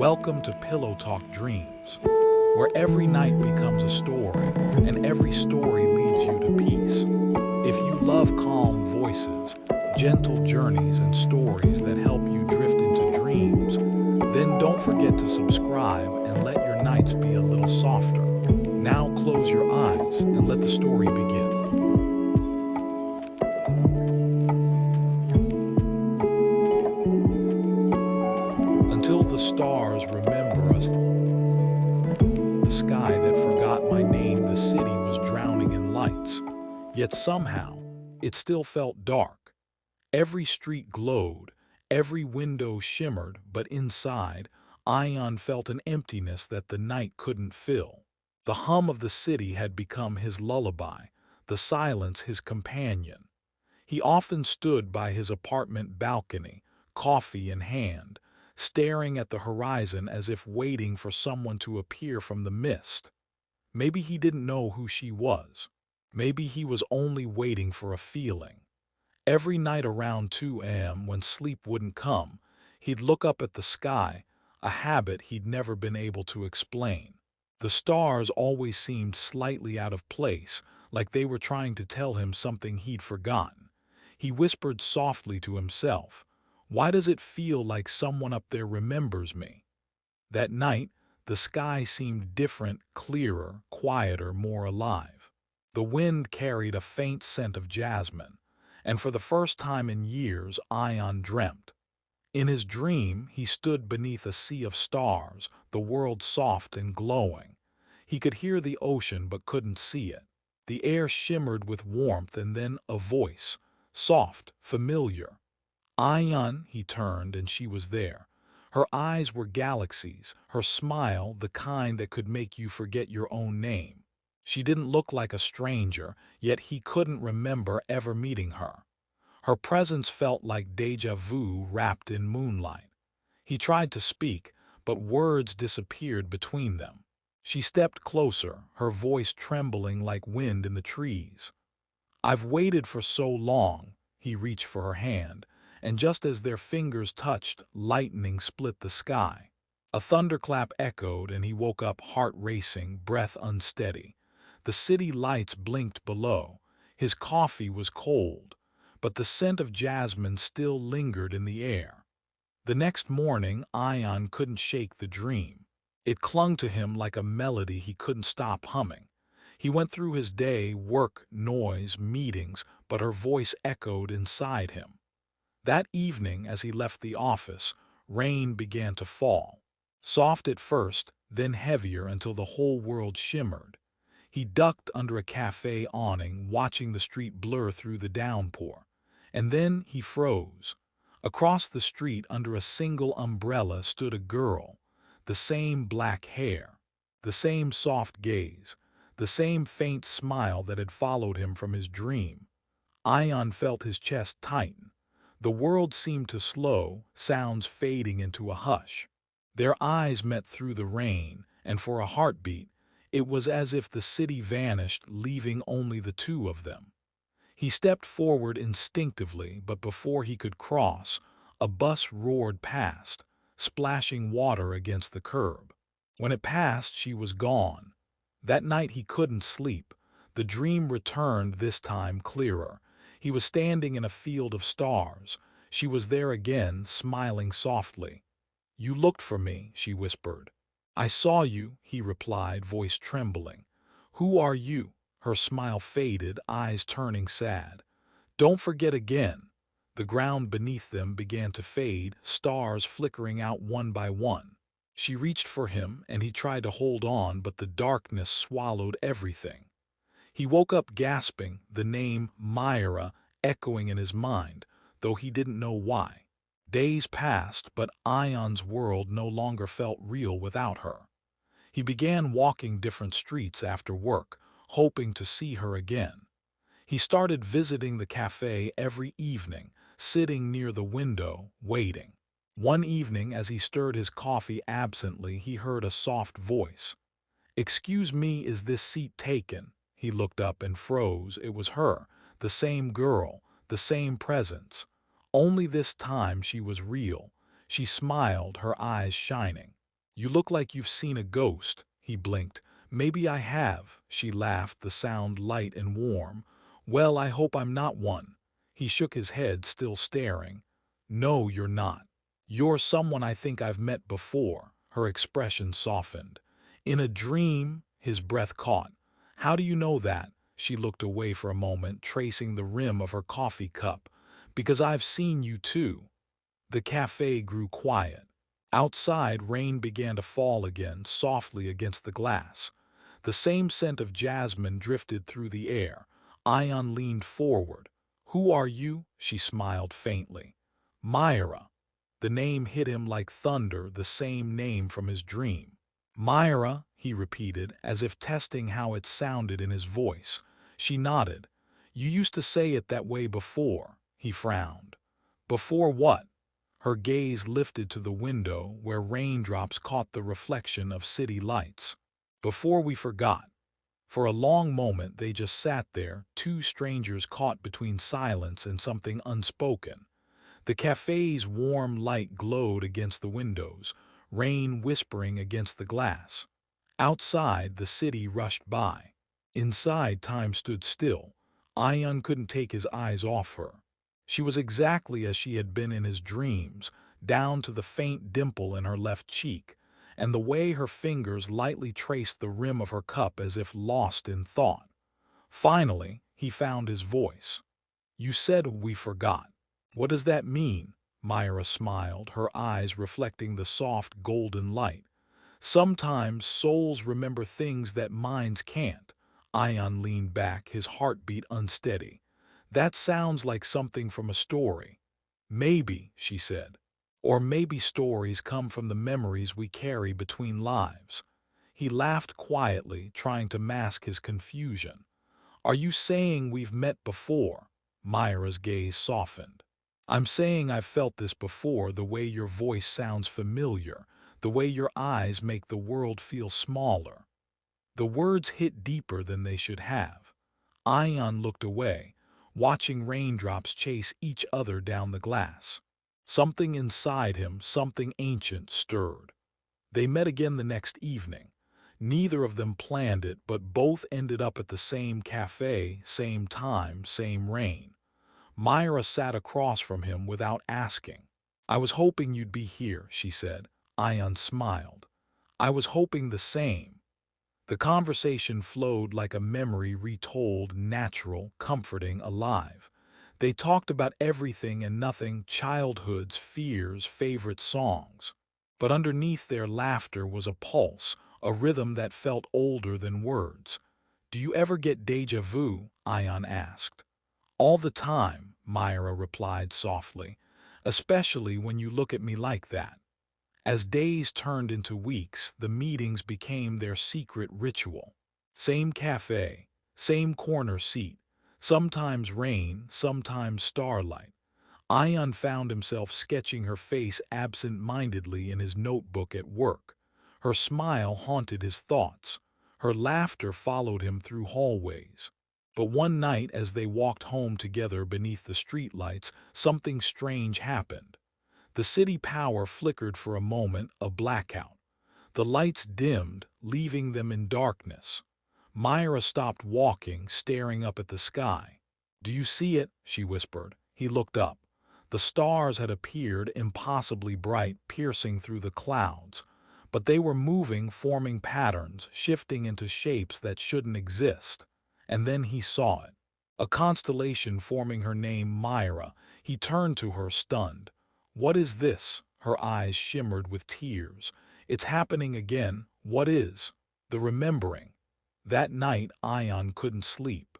Welcome to Pillow Talk Dreams, where every night becomes a story and every story leads you to peace. If you love calm voices, gentle journeys, and stories that help you drift into dreams, then don't forget to subscribe and let your nights be a little softer. Now close your eyes and let the story begin. Until the stars remember us, the sky that forgot my name, the city was drowning in lights. Yet somehow, it still felt dark. Every street glowed, every window shimmered, but inside, Ion felt an emptiness that the night couldn't fill. The hum of the city had become his lullaby, the silence his companion. He often stood by his apartment balcony, coffee in hand, staring at the horizon as if waiting for someone to appear from the mist. Maybe he didn't know who she was. Maybe he was only waiting for a feeling. Every night around 2 a.m., when sleep wouldn't come, he'd look up at the sky, a habit he'd never been able to explain. The stars always seemed slightly out of place, like they were trying to tell him something he'd forgotten. He whispered softly to himself, "Why does it feel like someone up there remembers me?" That night, the sky seemed different, clearer, quieter, more alive. The wind carried a faint scent of jasmine, and for the first time in years, Ion dreamt. In his dream, he stood beneath a sea of stars, the world soft and glowing. He could hear the ocean but couldn't see it. The air shimmered with warmth, and then a voice, soft, familiar. Ion, he turned, and she was there. Her eyes were galaxies, her smile the kind that could make you forget your own name. She didn't look like a stranger, yet he couldn't remember ever meeting her. Her presence felt like déjà vu wrapped in moonlight. He tried to speak, but words disappeared between them. She stepped closer, her voice trembling like wind in the trees. "I've waited for so long." He reached for her hand, and just as their fingers touched, lightning split the sky. A thunderclap echoed, and he woke up, heart racing, breath unsteady. The city lights blinked below. His coffee was cold, but the scent of jasmine still lingered in the air. The next morning, Ion couldn't shake the dream. It clung to him like a melody he couldn't stop humming. He went through his day, work, noise, meetings, but her voice echoed inside him. That evening, as he left the office, rain began to fall. Soft at first, then heavier until the whole world shimmered. He ducked under a cafe awning, watching the street blur through the downpour. And then he froze. Across the street, under a single umbrella, stood a girl. The same black hair, the same soft gaze, the same faint smile that had followed him from his dream. Ion felt his chest tighten. The world seemed to slow, sounds fading into a hush. Their eyes met through the rain, and for a heartbeat, it was as if the city vanished, leaving only the two of them. He stepped forward instinctively, but before he could cross, a bus roared past, splashing water against the curb. When it passed, she was gone. That night he couldn't sleep. The dream returned, this time clearer. He was standing in a field of stars. She was there again, smiling softly. "You looked for me," she whispered. "I saw you," he replied, voice trembling. "Who are you?" Her smile faded, eyes turning sad. "Don't forget again." The ground beneath them began to fade, stars flickering out one by one. She reached for him, and he tried to hold on, but the darkness swallowed everything. He woke up gasping, the name Myra echoing in his mind, though he didn't know why. Days passed, but Ion's world no longer felt real without her. He began walking different streets after work, hoping to see her again. He started visiting the cafe every evening, sitting near the window, waiting. One evening, as he stirred his coffee absently, he heard a soft voice. "Excuse me, is this seat taken?" He looked up and froze. It was her, the same girl, the same presence. Only this time she was real. She smiled, her eyes shining. You look like you've seen a ghost, he blinked. Maybe I have, she laughed, the sound light and warm. Well, I hope I'm not one. He shook his head, still staring. No, you're not. You're someone I think I've met before. Her expression softened. In a dream, his breath caught. How do you know that? She looked away for a moment, tracing the rim of her coffee cup. Because I've seen you too. The cafe grew quiet. Outside, rain began to fall again, softly against the glass. The same scent of jasmine drifted through the air. Ion leaned forward. Who are you? She smiled faintly. Myra. The name hit him like thunder, the same name from his dream. Myra, he repeated, as if testing how it sounded in his voice. She nodded. You used to say it that way before, he frowned. Before what? Her gaze lifted to the window where raindrops caught the reflection of city lights. Before we forgot. For a long moment they just sat there, two strangers caught between silence and something unspoken. The cafe's warm light glowed against the windows, rain whispering against the glass. Outside, the city rushed by. Inside, time stood still. Ion couldn't take his eyes off her. She was exactly as she had been in his dreams, down to the faint dimple in her left cheek, and the way her fingers lightly traced the rim of her cup as if lost in thought. Finally, he found his voice. You said we forgot. What does that mean? Myra smiled, her eyes reflecting the soft golden light. Sometimes souls remember things that minds can't. Ion leaned back, his heartbeat unsteady. That sounds like something from a story. Maybe, she said. Or maybe stories come from the memories we carry between lives. He laughed quietly, trying to mask his confusion. Are you saying we've met before? Myra's gaze softened. I'm saying I've felt this before, the way your voice sounds familiar, the way your eyes make the world feel smaller. The words hit deeper than they should have. Ion looked away, watching raindrops chase each other down the glass. Something inside him, something ancient, stirred. They met again the next evening. Neither of them planned it, but both ended up at the same cafe, same time, same rain. Myra sat across from him without asking. I was hoping you'd be here, she said. Ion smiled. I was hoping the same. The conversation flowed like a memory retold, natural, comforting, alive. They talked about everything and nothing, childhoods, fears, favorite songs. But underneath their laughter was a pulse, a rhythm that felt older than words. Do you ever get déjà vu? Ion asked. All the time, Myra replied softly, especially when you look at me like that. As days turned into weeks, the meetings became their secret ritual. Same cafe, same corner seat, sometimes rain, sometimes starlight. Ion found himself sketching her face absent-mindedly in his notebook at work. Her smile haunted his thoughts. Her laughter followed him through hallways. But one night, as they walked home together beneath the streetlights, something strange happened. The city power flickered for a moment, a blackout. The lights dimmed, leaving them in darkness. Myra stopped walking, staring up at the sky. Do you see it? She whispered. He looked up. The stars had appeared, impossibly bright, piercing through the clouds. But they were moving, forming patterns, shifting into shapes that shouldn't exist. And then he saw it. A constellation forming her name, Myra. He turned to her, stunned. What is this? Her eyes shimmered with tears. It's happening again. What is? The remembering. That night, Ion couldn't sleep.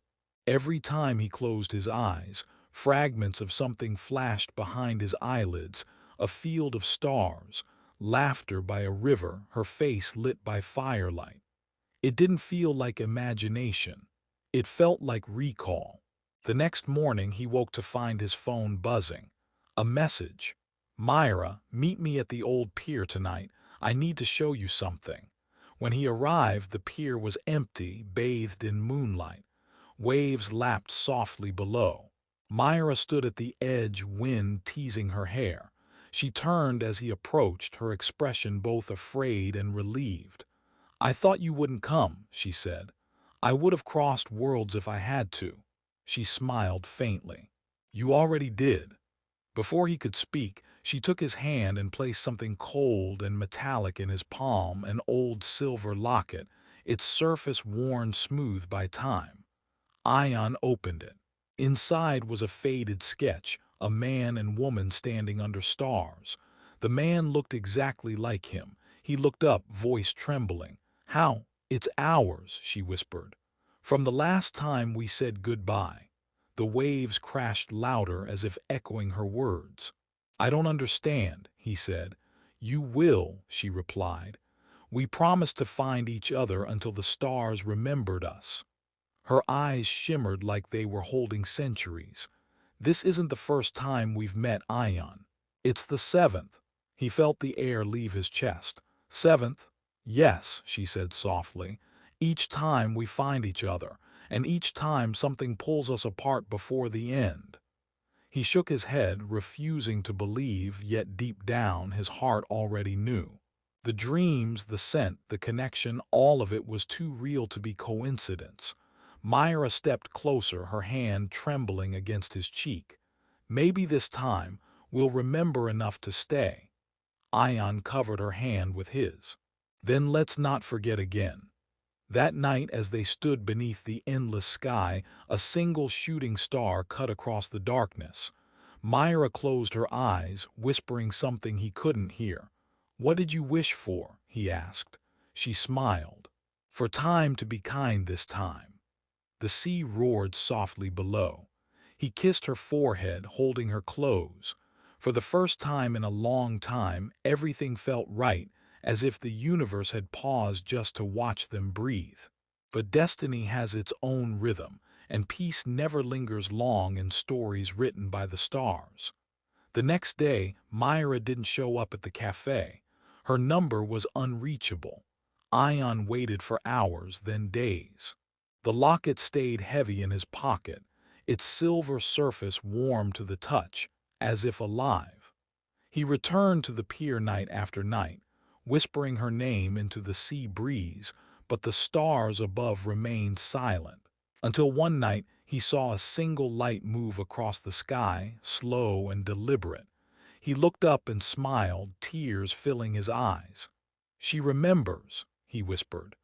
Every time he closed his eyes, fragments of something flashed behind his eyelids, a field of stars, laughter by a river, her face lit by firelight. It didn't feel like imagination. It felt like recall. The next morning, he woke to find his phone buzzing. A message. Myra, meet me at the old pier tonight. I need to show you something. When he arrived, the pier was empty, bathed in moonlight. Waves lapped softly below. Myra stood at the edge, wind teasing her hair. She turned as he approached, her expression both afraid and relieved. "I thought you wouldn't come," she said. "I would have crossed worlds if I had to." She smiled faintly. "You already did." Before he could speak, she took his hand and placed something cold and metallic in his palm, an old silver locket, its surface worn smooth by time. Ion opened it. Inside was a faded sketch, a man and woman standing under stars. The man looked exactly like him. He looked up, voice trembling. "How? It's ours," she whispered. "From the last time we said goodbye." The waves crashed louder as if echoing her words. "I don't understand," he said. "You will," she replied. "We promised to find each other until the stars remembered us." Her eyes shimmered like they were holding centuries. "This isn't the first time we've met, Ion. It's the seventh." He felt the air leave his chest. "Seventh?" "Yes," she said softly. "Each time we find each other, and each time something pulls us apart before the end." He shook his head, refusing to believe, yet deep down his heart already knew. The dreams, the scent, the connection, all of it was too real to be coincidence. Myra stepped closer, her hand trembling against his cheek. "Maybe this time we'll remember enough to stay." Ion covered her hand with his. "Then let's not forget again." That night, as they stood beneath the endless sky, a single shooting star cut across the darkness. Myra closed her eyes, whispering something he couldn't hear. "What did you wish for?" he asked. She smiled. "For time to be kind this time." The sea roared softly below. He kissed her forehead, holding her close. For the first time in a long time, everything felt right, as if the universe had paused just to watch them breathe. But destiny has its own rhythm, and peace never lingers long in stories written by the stars. The next day, Myra didn't show up at the cafe. Her number was unreachable. Ion waited for hours, then days. The locket stayed heavy in his pocket, its silver surface warm to the touch, as if alive. He returned to the pier night after night, whispering her name into the sea breeze, but the stars above remained silent, until one night he saw a single light move across the sky, slow and deliberate. He looked up and smiled, tears filling his eyes. "She remembers," he whispered.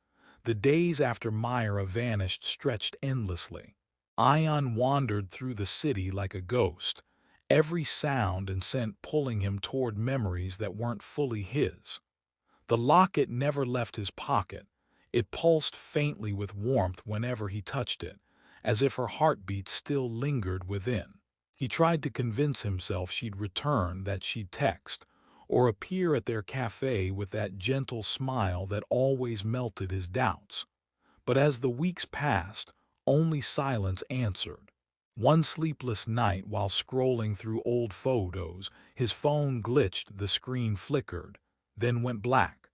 The days after Myra vanished stretched endlessly. Ion wandered through the city like a ghost, every sound and scent pulling him toward memories that weren't fully his. The locket never left his pocket. It pulsed faintly with warmth whenever he touched it, as if her heartbeat still lingered within. He tried to convince himself she'd return, that she'd text, or appear at their cafe with that gentle smile that always melted his doubts. But as the weeks passed, only silence answered. One sleepless night, while scrolling through old photos, his phone glitched, the screen flickered, then went black.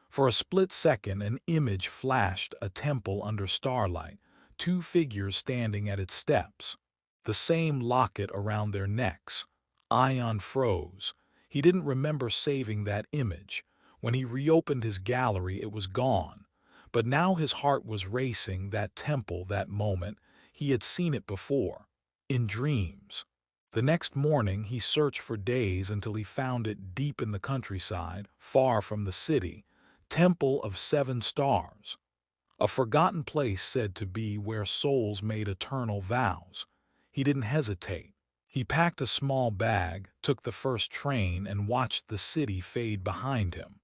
For a split second, an image flashed, a temple under starlight, two figures standing at its steps, the same locket around their necks. Ion froze. He didn't remember saving that image. When he reopened his gallery, it was gone. But now his heart was racing, that temple, that moment. He had seen it before, in dreams. The next morning he searched for days until he found it deep in the countryside, far from the city. Temple of 7 Stars. A forgotten place said to be where souls made eternal vows. He didn't hesitate. He packed a small bag, took the first train, and watched the city fade behind him.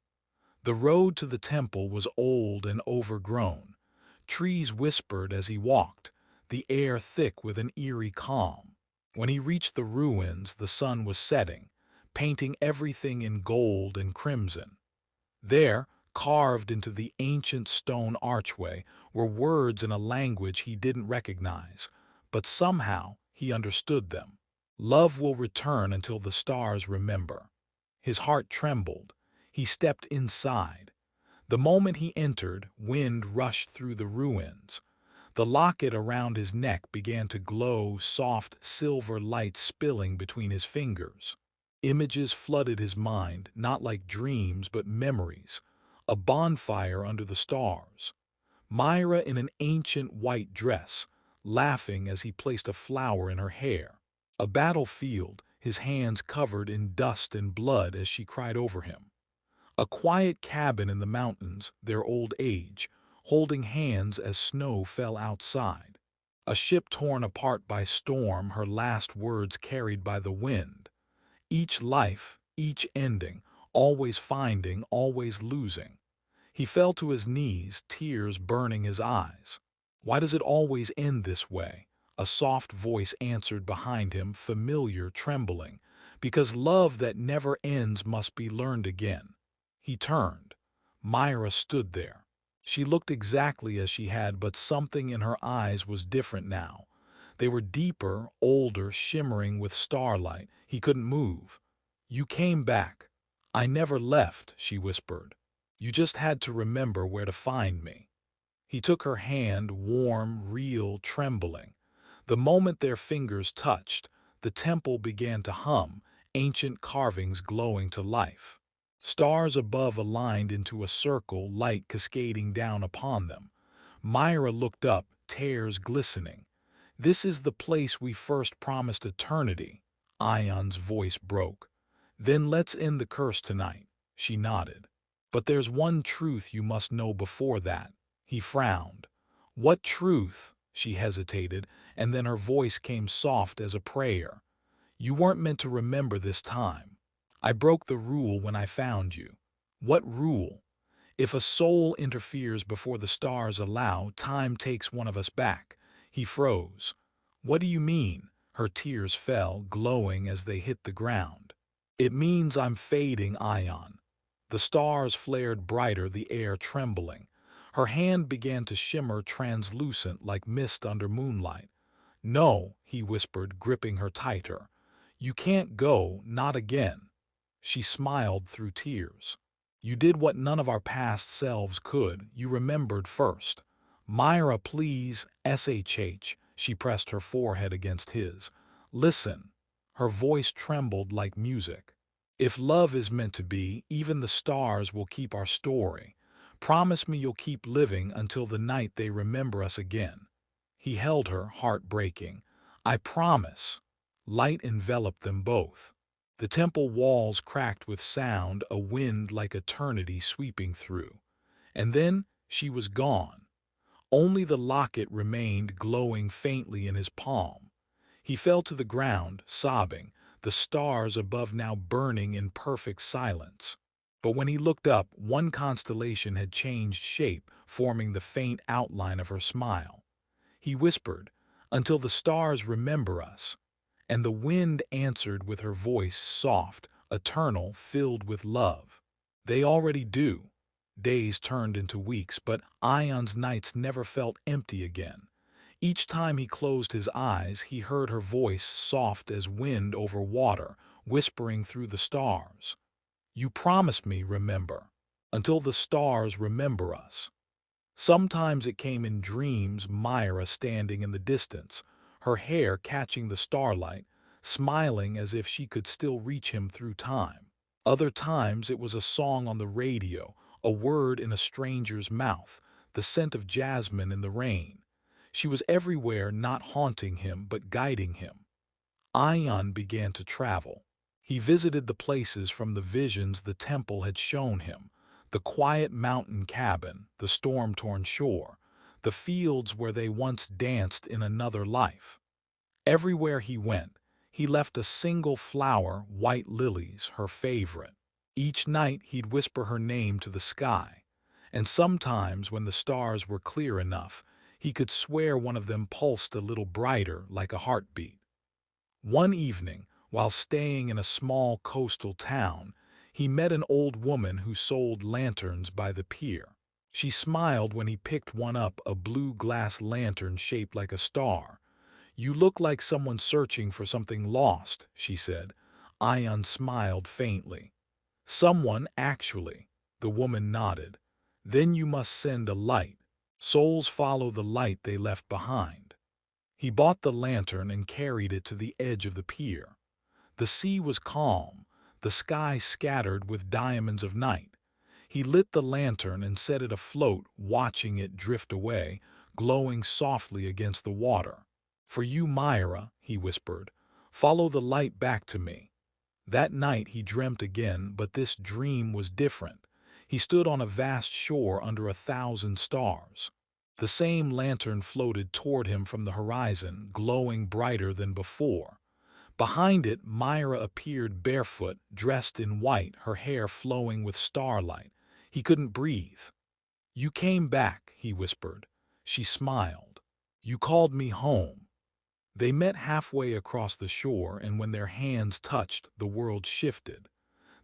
The road to the temple was old and overgrown. Trees whispered as he walked, the air thick with an eerie calm. When he reached the ruins, the sun was setting, painting everything in gold and crimson. There, carved into the ancient stone archway, were words in a language he didn't recognize, but somehow he understood them. "Love will return until the stars remember." His heart trembled. He stepped inside. The moment he entered, wind rushed through the ruins. The locket around his neck began to glow, soft silver light spilling between his fingers. Images flooded his mind, not like dreams but memories. A bonfire under the stars. Myra in an ancient white dress, laughing as he placed a flower in her hair. A battlefield, his hands covered in dust and blood as she cried over him. A quiet cabin in the mountains, their old age, holding hands as snow fell outside. A ship torn apart by storm, her last words carried by the wind. Each life, each ending, always finding, always losing. He fell to his knees, tears burning his eyes. Why does it always end this way? A soft voice answered behind him, familiar, trembling. Because love that never ends must be learned again. He turned. Myra stood there. She looked exactly as she had, but something in her eyes was different now. They were deeper, older, shimmering with starlight. He couldn't move. "You came back. I never left," she whispered. "You just had to remember where to find me." He took her hand, warm, real, trembling. The moment their fingers touched, the temple began to hum, ancient carvings glowing to life. Stars above aligned into a circle, light cascading down upon them. Myra looked up, tears glistening. "This is the place we first promised eternity," Ion's voice broke. "Then let's end the curse tonight." She nodded. "But there's one truth you must know before that." He frowned. "What truth?" She hesitated, and then her voice came soft as a prayer. "You weren't meant to remember this time. I broke the rule when I found you." "What rule?" "If a soul interferes before the stars allow, time takes one of us back." He froze. "What do you mean?" Her tears fell, glowing as they hit the ground. "It means I'm fading, Ion." The stars flared brighter, the air trembling. Her hand began to shimmer translucent like mist under moonlight. "No," he whispered, gripping her tighter. "You can't go, not again." She smiled through tears. "You did what none of our past selves could. You remembered first." "Myra, please." SHH. She pressed her forehead against his. "Listen." Her voice trembled like music. "If love is meant to be, even the stars will keep our story. Promise me you'll keep living until the night they remember us again." He held her, heart breaking. "I promise." Light enveloped them both. The temple walls cracked with sound, a wind like eternity sweeping through. And then she was gone. Only the locket remained, glowing faintly in his palm. He fell to the ground, sobbing, the stars above now burning in perfect silence. But when he looked up, one constellation had changed shape, forming the faint outline of her smile. He whispered, "Until the stars remember us." And the wind answered with her voice, soft, eternal, filled with love. "They already do." Days turned into weeks, but Ion's nights never felt empty again. Each time he closed his eyes, he heard her voice, soft as wind over water, whispering through the stars. "You promised me, remember. Until the stars remember us." Sometimes it came in dreams, Myra standing in the distance, her hair catching the starlight, smiling as if she could still reach him through time. Other times it was a song on the radio, a word in a stranger's mouth, the scent of jasmine in the rain. She was everywhere, not haunting him, but guiding him. Ion began to travel. He visited the places from the visions the temple had shown him, the quiet mountain cabin, the storm-torn shore, the fields where they once danced in another life. Everywhere he went, he left a single flower, white lilies, her favorite. Each night he'd whisper her name to the sky, and sometimes when the stars were clear enough, he could swear one of them pulsed a little brighter like a heartbeat. One evening, while staying in a small coastal town, he met an old woman who sold lanterns by the pier. She smiled when he picked one up, a blue glass lantern shaped like a star. "You look like someone searching for something lost," she said. Ion smiled faintly. "Someone, actually." The woman nodded. "Then you must send a light. Souls follow the light they left behind." He bought the lantern and carried it to the edge of the pier. The sea was calm, the sky scattered with diamonds of night. He lit the lantern and set it afloat, watching it drift away, glowing softly against the water. "For you, Myra," he whispered, "follow the light back to me." That night he dreamt again, but this dream was different. He stood on a vast shore under 1,000 stars. The same lantern floated toward him from the horizon, glowing brighter than before. Behind it, Myra appeared barefoot, dressed in white, her hair flowing with starlight. He couldn't breathe. "You came back," he whispered. She smiled. "You called me home." They met halfway across the shore, and when their hands touched, the world shifted.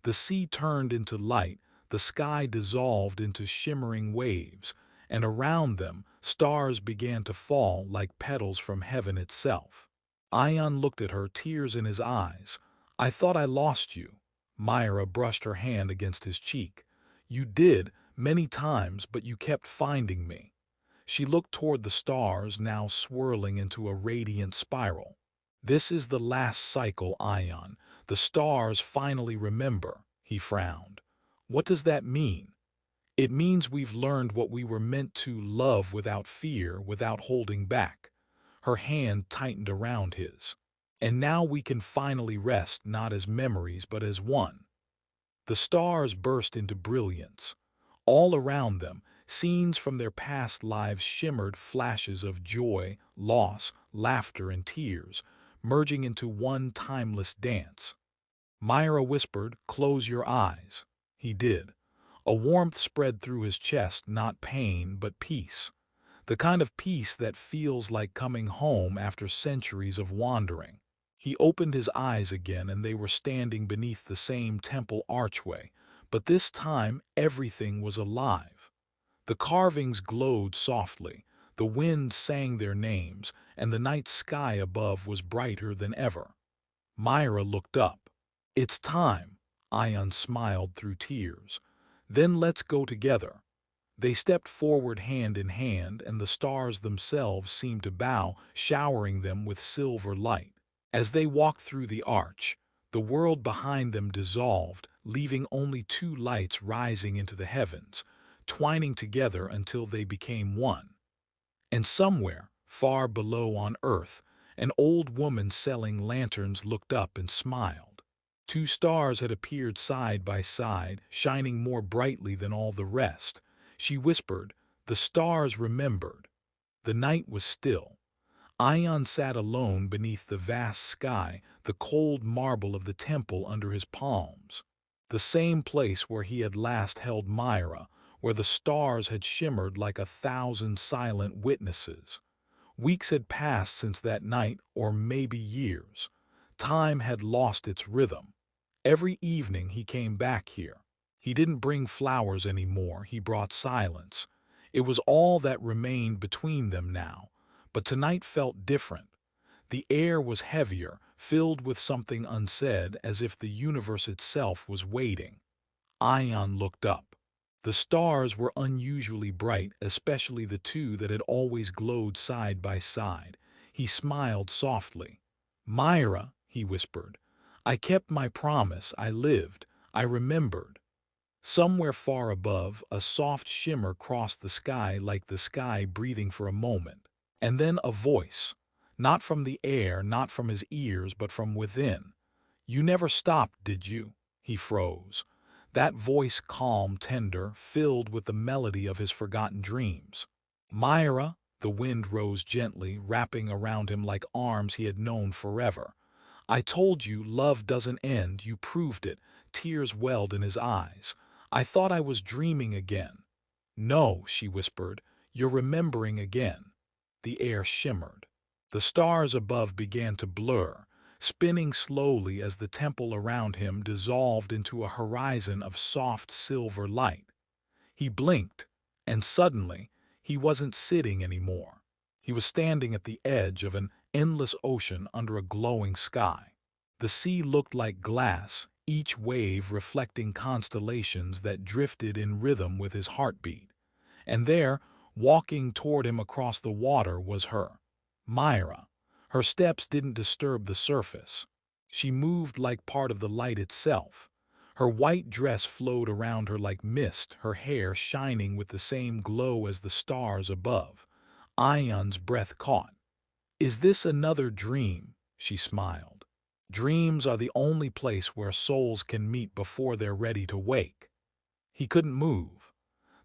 The sea turned into light, the sky dissolved into shimmering waves, and around them, stars began to fall like petals from heaven itself. Ion looked at her, tears in his eyes. "I thought I lost you." Myra brushed her hand against his cheek. "You did, many times, but you kept finding me." She looked toward the stars, now swirling into a radiant spiral. "This is the last cycle, Ion. The stars finally remember." He frowned. "What does that mean?" "It means we've learned what we were meant to: love without fear, without holding back." Her hand tightened around his. "And now we can finally rest, not as memories, but as one." The stars burst into brilliance. All around them, scenes from their past lives shimmered, flashes of joy, loss, laughter, and tears, merging into one timeless dance. Myra whispered, "Close your eyes." He did. A warmth spread through his chest, not pain, but peace. The kind of peace that feels like coming home after centuries of wandering. He opened his eyes again, and they were standing beneath the same temple archway, but this time everything was alive. The carvings glowed softly, the wind sang their names, and the night sky above was brighter than ever. Myra looked up. "It's time." Ion smiled through tears. "Then let's go together." They stepped forward hand in hand, and the stars themselves seemed to bow, showering them with silver light. As they walked through the arch, the world behind them dissolved, leaving only two lights rising into the heavens, twining together until they became one. And somewhere, far below on earth, an old woman selling lanterns looked up and smiled. Two stars had appeared side by side, shining more brightly than all the rest. She whispered, "The stars remembered." The night was still. Ion sat alone beneath the vast sky, the cold marble of the temple under his palms. The same place where he had last held Myra, where the stars had shimmered like 1,000 silent witnesses. Weeks had passed since that night, or maybe years. Time had lost its rhythm. Every evening he came back here. He didn't bring flowers anymore, he brought silence. It was all that remained between them now. But tonight felt different. The air was heavier, filled with something unsaid, as if the universe itself was waiting. Ion looked up. The stars were unusually bright, especially the two that had always glowed side by side. He smiled softly. "Myra," he whispered, "I kept my promise, I lived, I remembered." Somewhere far above, a soft shimmer crossed the sky, like the sky breathing for a moment. And then a voice. Not from the air, not from his ears, but from within. "You never stopped, did you?" He froze. That voice, calm, tender, filled with the melody of his forgotten dreams. "Myra," the wind rose gently, wrapping around him like arms he had known forever. "I told you love doesn't end, you proved it." Tears welled in his eyes. "I thought I was dreaming again." "No," she whispered, "you're remembering again." The air shimmered. The stars above began to blur, spinning slowly as the temple around him dissolved into a horizon of soft silver light. He blinked, and suddenly, he wasn't sitting anymore. He was standing at the edge of an endless ocean under a glowing sky. The sea looked like glass, each wave reflecting constellations that drifted in rhythm with his heartbeat. And there, walking toward him across the water, was her, Myra. Her steps didn't disturb the surface. She moved like part of the light itself. Her white dress flowed around her like mist, her hair shining with the same glow as the stars above. Ion's breath caught. "Is this another dream?" she smiled. "Dreams are the only place where souls can meet before they're ready to wake." He couldn't move.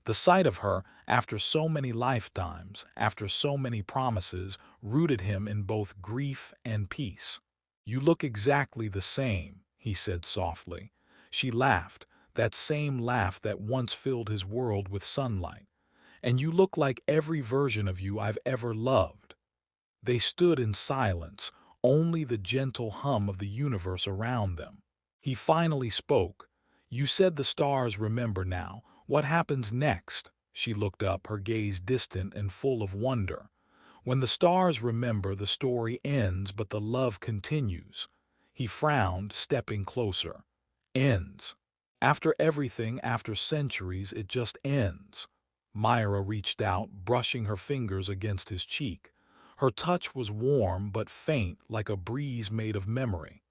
The sight of her, after so many lifetimes, after so many promises, rooted him in both grief and peace. "You look exactly the same," he said softly. She laughed, that same laugh that once filled his world with sunlight. "And you look like every version of you I've ever loved." They stood in silence, only the gentle hum of the universe around them. He finally spoke. "You said the stars remember now. What happens next?" She looked up, her gaze distant and full of wonder. "When the stars remember, the story ends, but the love continues." He frowned, stepping closer. "Ends. After everything, after centuries, it just ends." Myra reached out, brushing her fingers against his cheek. Her touch was warm but faint, like a breeze made of memory.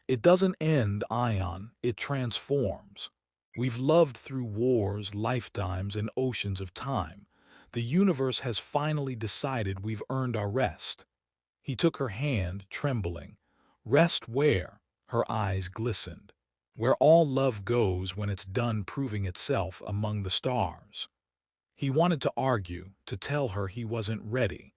"It doesn't end, Ion, it transforms. We've loved through wars, lifetimes, and oceans of time. The universe has finally decided we've earned our rest." He took her hand, trembling. "Rest where?" Her eyes glistened. "Where all love goes when it's done proving itself among the stars." He wanted to argue, to tell her he wasn't ready.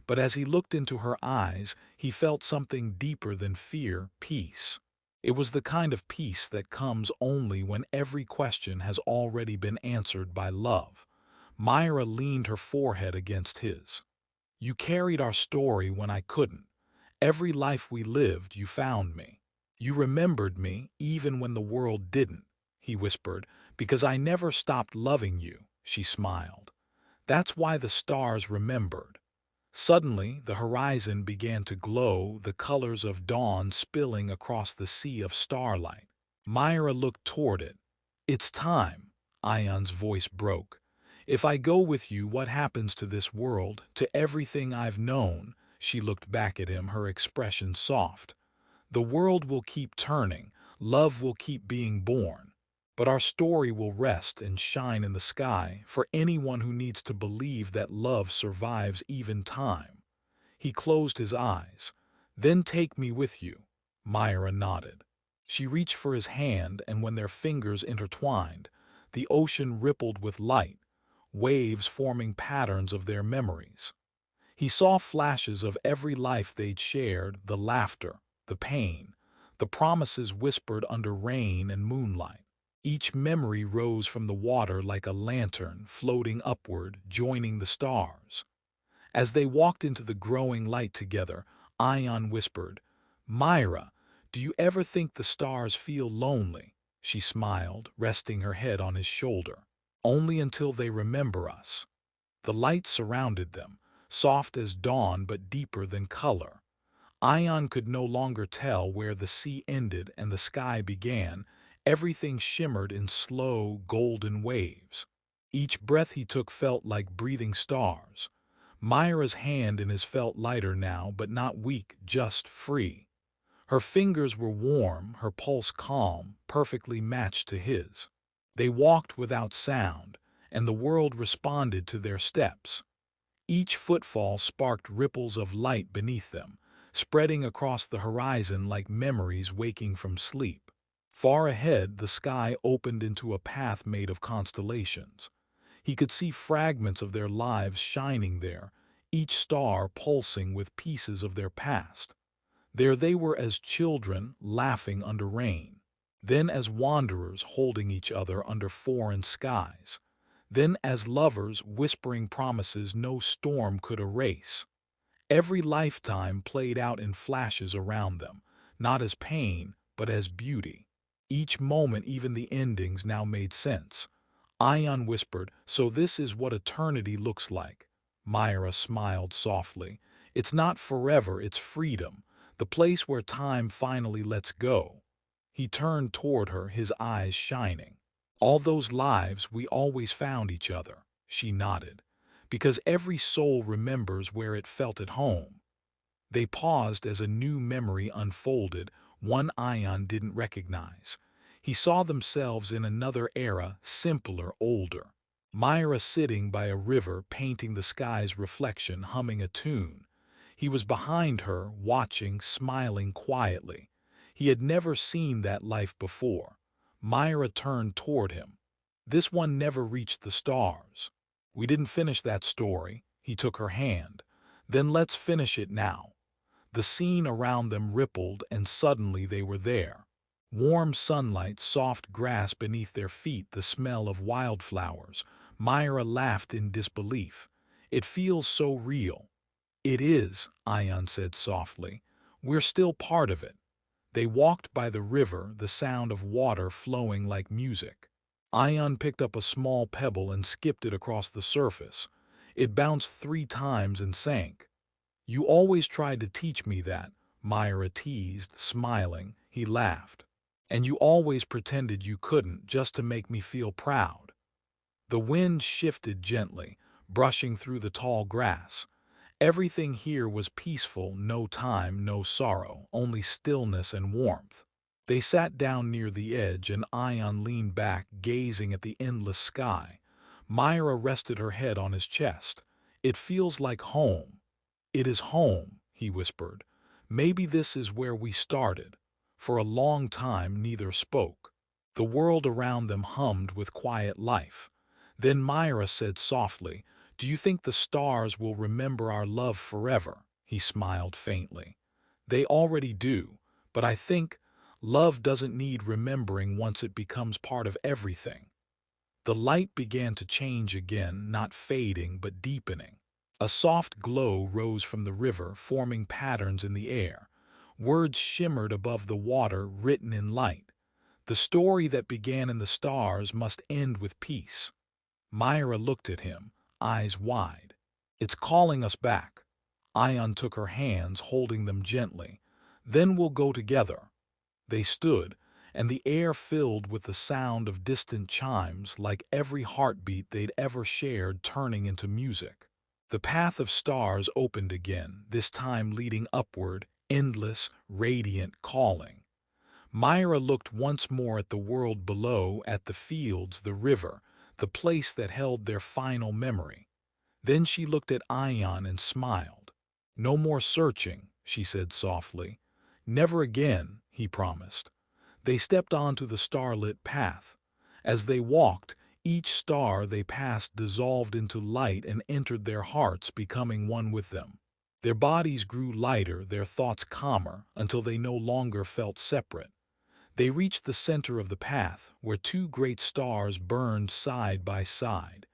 But as he looked into her eyes, he felt something deeper than fear, peace. It was the kind of peace that comes only when every question has already been answered by love. Myra leaned her forehead against his. "You carried our story when I couldn't. Every life we lived, you found me. You remembered me, even when the world didn't," he whispered, "because I never stopped loving you." She smiled. "That's why the stars remembered." Suddenly, the horizon began to glow, the colors of dawn spilling across the sea of starlight. Myra looked toward it. "It's time." Ion's voice broke. "If I go with you, what happens to this world, to everything I've known?" She looked back at him, her expression soft. "The world will keep turning, love will keep being born. But our story will rest and shine in the sky for anyone who needs to believe that love survives even time." He closed his eyes. "Then take me with you." Myra nodded. She reached for his hand, and when their fingers intertwined, the ocean rippled with light, waves forming patterns of their memories. He saw flashes of every life they'd shared, the laughter, the pain, the promises whispered under rain and moonlight. Each memory rose from the water like a lantern, floating upward, joining the stars. As they walked into the growing light together, Ion whispered, "Myra, do you ever think the stars feel lonely?" She smiled, resting her head on his shoulder. "Only until they remember us." The light surrounded them, soft as dawn but deeper than color. Ion could no longer tell where the sea ended and the sky began. Everything shimmered in slow, golden waves. Each breath he took felt like breathing stars. Myra's hand in his felt lighter now, but not weak, just free. Her fingers were warm, her pulse calm, perfectly matched to his. They walked without sound, and the world responded to their steps. Each footfall sparked ripples of light beneath them, spreading across the horizon like memories waking from sleep. Far ahead, the sky opened into a path made of constellations. He could see fragments of their lives shining there, each star pulsing with pieces of their past. There they were as children, laughing under rain. Then as wanderers, holding each other under foreign skies. Then as lovers, whispering promises no storm could erase. Every lifetime played out in flashes around them, not as pain, but as beauty. Each moment, even the endings, now made sense. Ion whispered, "So this is what eternity looks like." Myra smiled softly. "It's not forever, it's freedom, the place where time finally lets go." He turned toward her, his eyes shining. "All those lives, we always found each other." She nodded. "Because every soul remembers where it felt at home." They paused as a new memory unfolded, one Ion didn't recognize. He saw themselves in another era, simpler, older. Myra sitting by a river painting the sky's reflection, humming a tune. He was behind her, watching, smiling quietly. He had never seen that life before. Myra turned toward him. This one never reached the stars. We didn't finish that story. He took her hand. Then let's finish it now. The scene around them rippled, and suddenly they were there. Warm sunlight, soft grass beneath their feet, the smell of wildflowers. Myra laughed in disbelief. It feels so real. It is, Ion said softly. We're still part of it. They walked by the river, the sound of water flowing like music. Ion picked up a small pebble and skipped it across the surface. It bounced 3 times and sank. You always tried to teach me that, Myra teased, smiling. He laughed. And you always pretended you couldn't, just to make me feel proud. The wind shifted gently, brushing through the tall grass. Everything here was peaceful, no time, no sorrow, only stillness and warmth. They sat down near the edge, and Ion leaned back, gazing at the endless sky. Myra rested her head on his chest. It feels like home. It is home, he whispered. Maybe this is where we started. For a long time neither spoke. The world around them hummed with quiet life. Then Myra said softly, "Do you think the stars will remember our love forever?" He smiled faintly. "They already do, but I think love doesn't need remembering once it becomes part of everything." The light began to change again, not fading but deepening. A soft glow rose from the river, forming patterns in the air. Words shimmered above the water, written in light. The story that began in the stars must end with peace. Myra looked at him, eyes wide. "It's calling us back." Ion took her hands, holding them gently. "Then we'll go together." They stood, and the air filled with the sound of distant chimes, like every heartbeat they'd ever shared turning into music. The path of stars opened again, this time leading upward, endless, radiant, calling. Myra looked once more at the world below, at the fields, the river, the place that held their final memory. Then she looked at Ion and smiled. "No more searching," she said softly. "Never again," he promised. They stepped onto the starlit path. As they walked, each star they passed dissolved into light and entered their hearts, becoming one with them. Their bodies grew lighter, their thoughts calmer, until they no longer felt separate. They reached the center of the path, where 2 great stars burned side by side.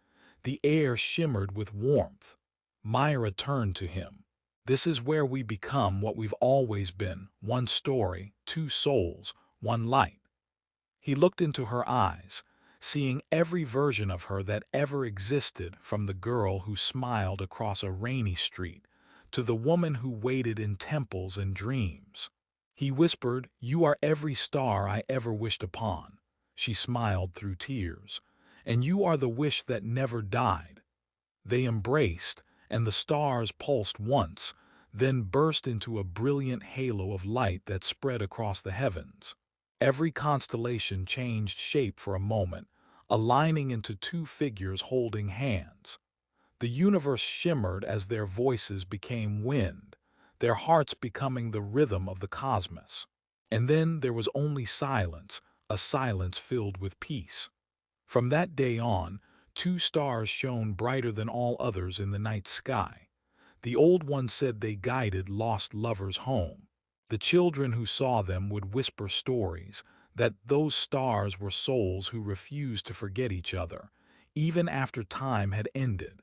The air shimmered with warmth. Myra turned to him. "This is where we become what we've always been, one story, 2 souls, one light." He looked into her eyes, seeing every version of her that ever existed, from the girl who smiled across a rainy street to the woman who waited in temples and dreams. He whispered, "You are every star I ever wished upon." She smiled through tears. "And you are the wish that never died." They embraced, and the stars pulsed once, then burst into a brilliant halo of light that spread across the heavens. Every constellation changed shape for a moment, aligning into 2 figures holding hands. The universe shimmered as their voices became wind, their hearts becoming the rhythm of the cosmos. And then there was only silence, a silence filled with peace. From that day on, 2 stars shone brighter than all others in the night sky. The old one said they guided lost lovers home. The children who saw them would whisper stories, that those stars were souls who refused to forget each other, even after time had ended.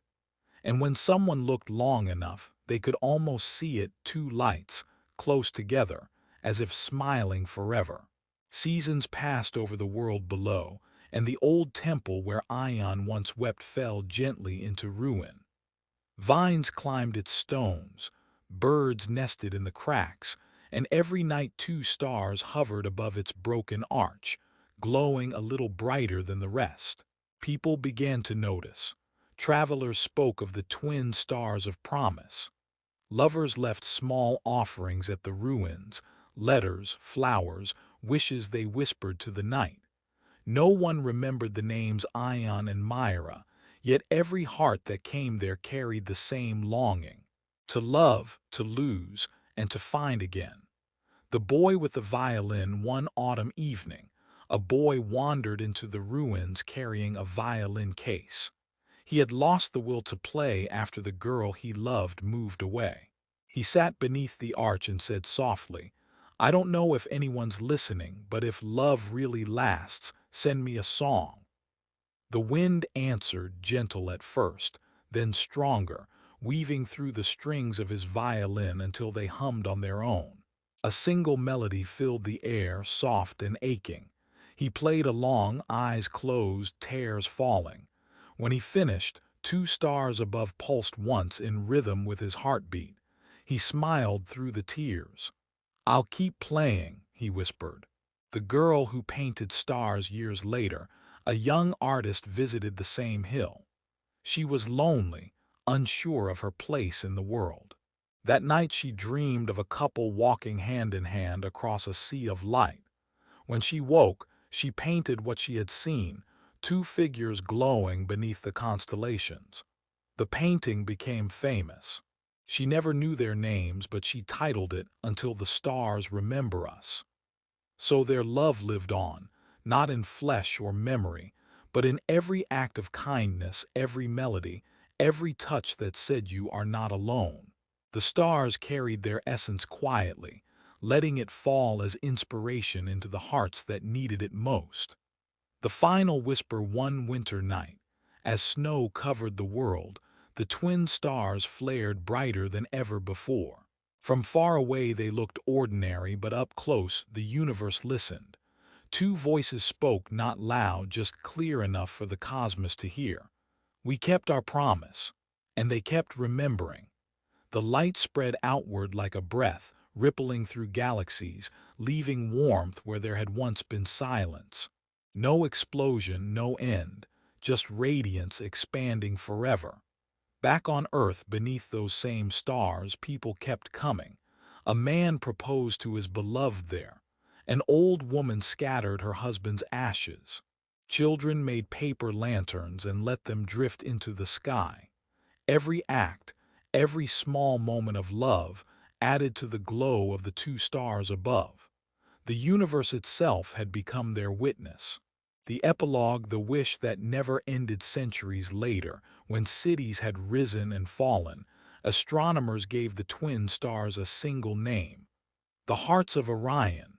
And when someone looked long enough, they could almost see it, 2 lights, close together, as if smiling forever. Seasons passed over the world below, and the old temple where Ion once wept fell gently into ruin. Vines climbed its stones, birds nested in the cracks, and every night 2 stars hovered above its broken arch, glowing a little brighter than the rest. People began to notice. Travelers spoke of the twin stars of promise. Lovers left small offerings at the ruins, letters, flowers, wishes they whispered to the night. No one remembered the names Ion and Myra, yet every heart that came there carried the same longing: to love, to lose, and to find again. The boy with the violin. One autumn evening, a boy wandered into the ruins carrying a violin case. He had lost the will to play after the girl he loved moved away. He sat beneath the arch and said softly, "I don't know if anyone's listening, but if love really lasts, send me a song." The wind answered, gentle at first, then stronger, weaving through the strings of his violin until they hummed on their own. A single melody filled the air, soft and aching. He played along, eyes closed, tears falling. When he finished, two stars above pulsed once in rhythm with his heartbeat. He smiled through the tears. "I'll keep playing," he whispered. The girl who painted stars years later, a young artist, visited the same hill. She was lonely, unsure of her place in the world. That night she dreamed of a couple walking hand in hand across a sea of light. When she woke, she painted what she had seen, two figures glowing beneath the constellations. The painting became famous. She never knew their names, but she titled it "Until the Stars Remember Us." So their love lived on, not in flesh or memory, but in every act of kindness, every melody, every touch that said you are not alone. The stars carried their essence quietly, letting it fall as inspiration into the hearts that needed it most. The final whisper. One winter night, as snow covered the world, the twin stars flared brighter than ever before. From far away they looked ordinary, but up close the universe listened. Two voices spoke, not loud, just clear enough for the cosmos to hear. "We kept our promise." And they kept remembering. The light spread outward like a breath, rippling through galaxies, leaving warmth where there had once been silence. No explosion, no end, just radiance expanding forever. Back on Earth, beneath those same stars, people kept coming. A man proposed to his beloved there. An old woman scattered her husband's ashes. Children made paper lanterns and let them drift into the sky. Every act, every small moment of love, added to the glow of the two stars above. The universe itself had become their witness. The epilogue, the wish that never ended. Centuries later, when cities had risen and fallen, astronomers gave the twin stars a single name: the hearts of Orion.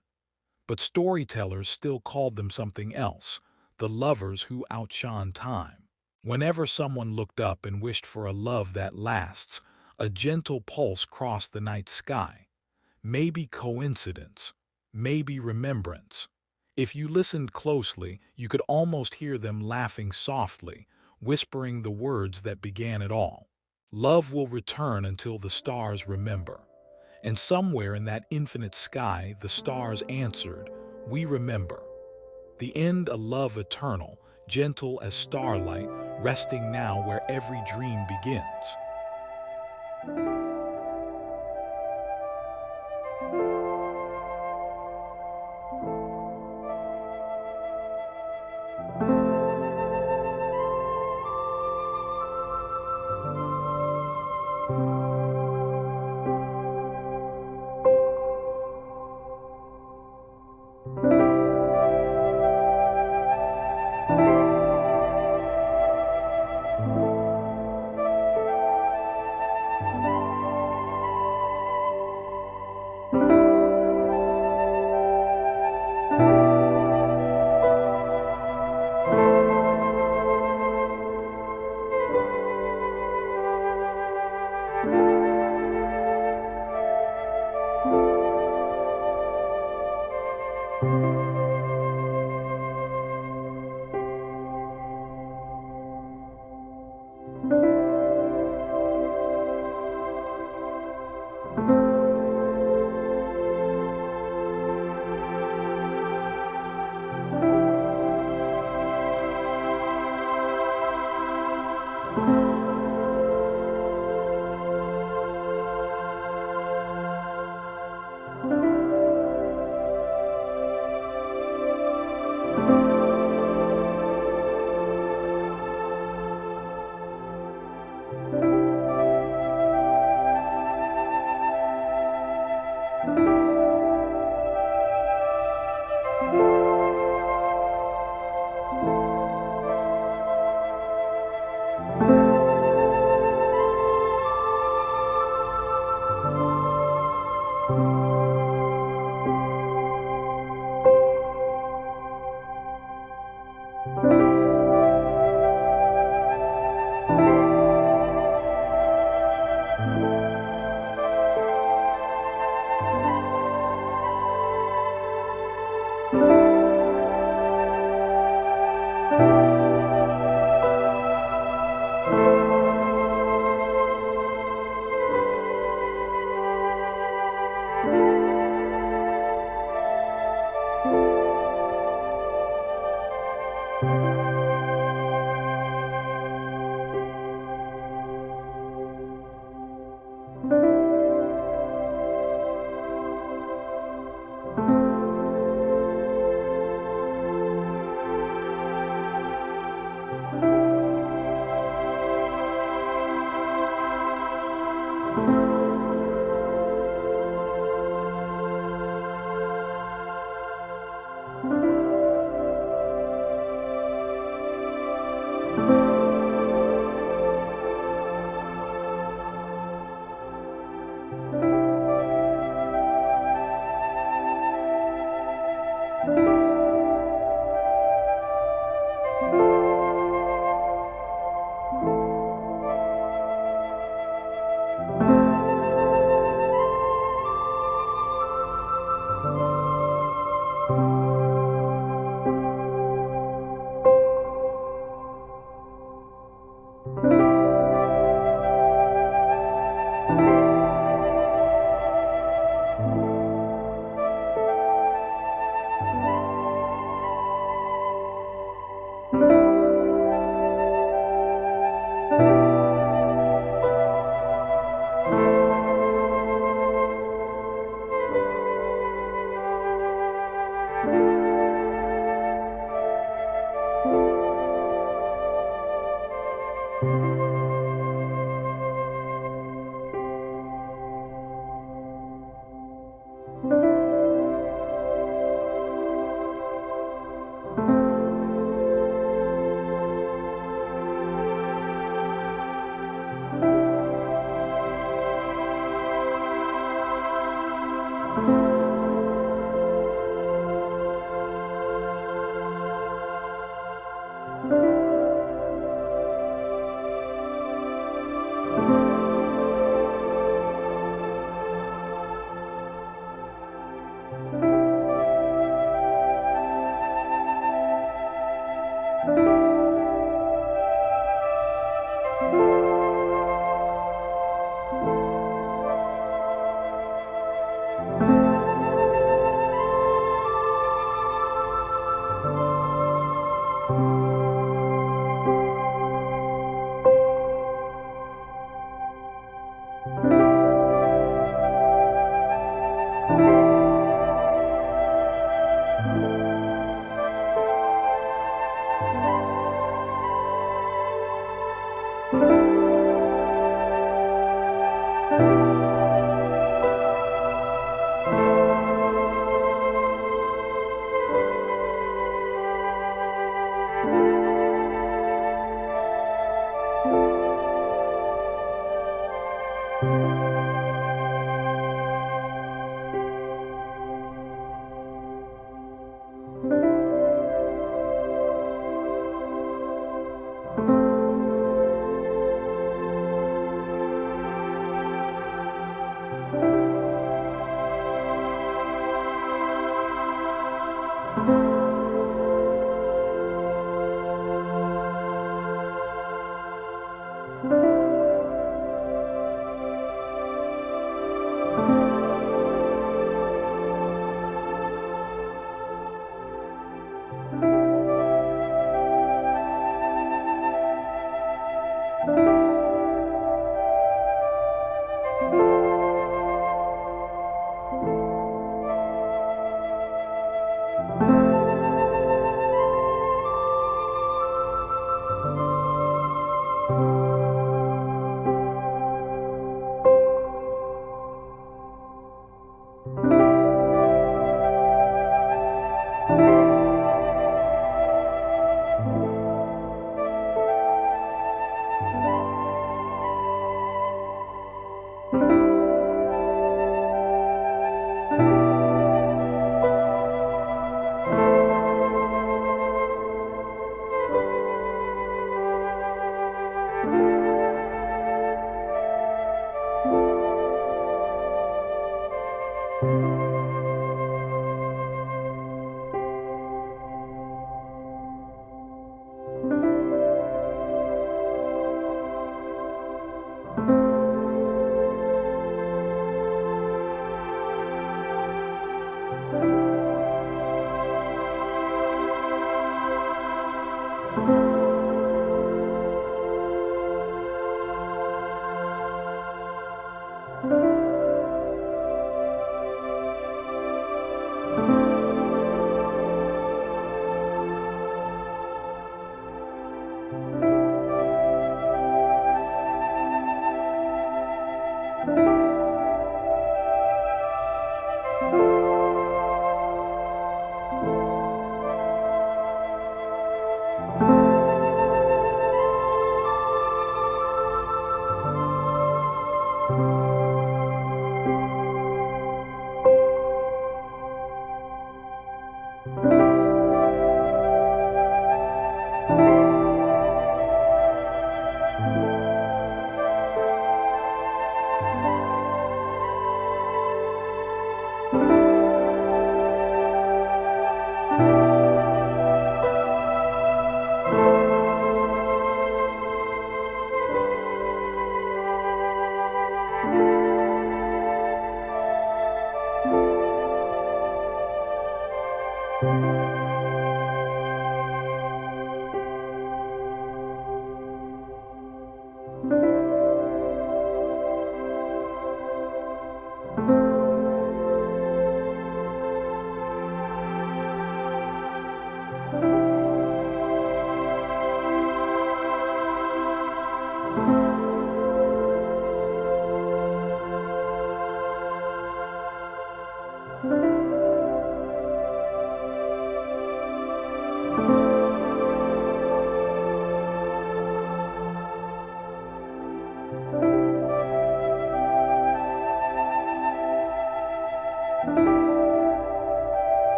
But storytellers still called them something else: the lovers who outshone time. Whenever someone looked up and wished for a love that lasts, a gentle pulse crossed the night sky. Maybe coincidence, maybe remembrance. If you listened closely, you could almost hear them laughing softly, whispering the words that began it all. Love will return until the stars remember. And somewhere in that infinite sky, the stars answered, "We remember." The end, a love eternal, gentle as starlight, resting now where every dream begins.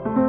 you.